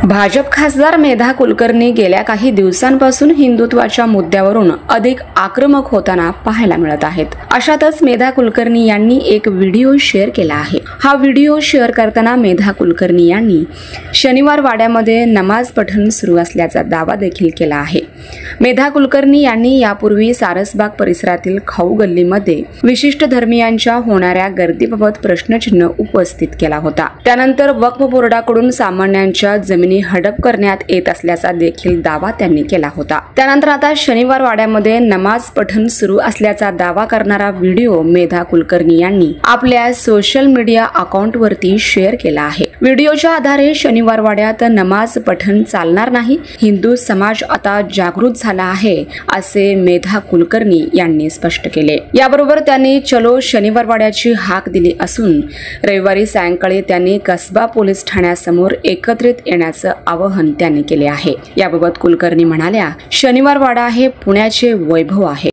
भाजप खासदार मेधा कुलकर्णी गेल्या काही दिवसांपासून हिंदुत्वाच्या मुद्द्यावरून अधिक आक्रमक होताना पाहायला मिळत आहेत। अशातच मेधा कुलकर्णी यांनी एक व्हिडिओ शेअर केला आहे। हा व्हिडिओ शेअर करताना मेधा कुलकर्णी यांनी शनिवार वाड्यामध्ये नमाज पठण सुरू असल्याचा दावा देखील केला आहे। मेधा कुलकर्णी यांनी यापूर्वी सारसबाग परिसरातील खाऊ गल्लीमध्ये विशिष्ट धर्मीयांच्या होणाऱ्या गर्दीबाबत प्रश्नचिन्ह उपस्थित केला होता। त्यानंतर वक्फ बोर्डाकडून सामान्यांच्या जमिनी हडप करण्यात येत असल्याचा देखील दावा त्यांनी केला होता। त्यानंतर आता शनिवार वाड्यामध्ये नमाज पठण सुरू असल्याचा दावा करणारा व्हिडिओ मेधा कुलकर्णी यांनी आपल्या सोशल मीडिया अकाउंटवरती शेअर केला आहे। व्हिडिओच्या आधारे शनिवार वाड्यात नमाज पठण चालणार नाही, हिंदू समाज आता जागृत झाला आहे असे मेधा कुलकर्णी यांनी स्पष्ट केले। याबरोबर त्यांनी चलो शनिवार वाड्याची हाक दिली असून रविवारी सायंकाळी त्यांनी कसबा पोलीस ठाण्यासमोर एकत्रित येण्याचे आवाहन त्यांनी केले आहे। याबाबत कुलकर्णी म्हणाल्या, शनिवार वाडा हे पुण्याचे वैभव आहे।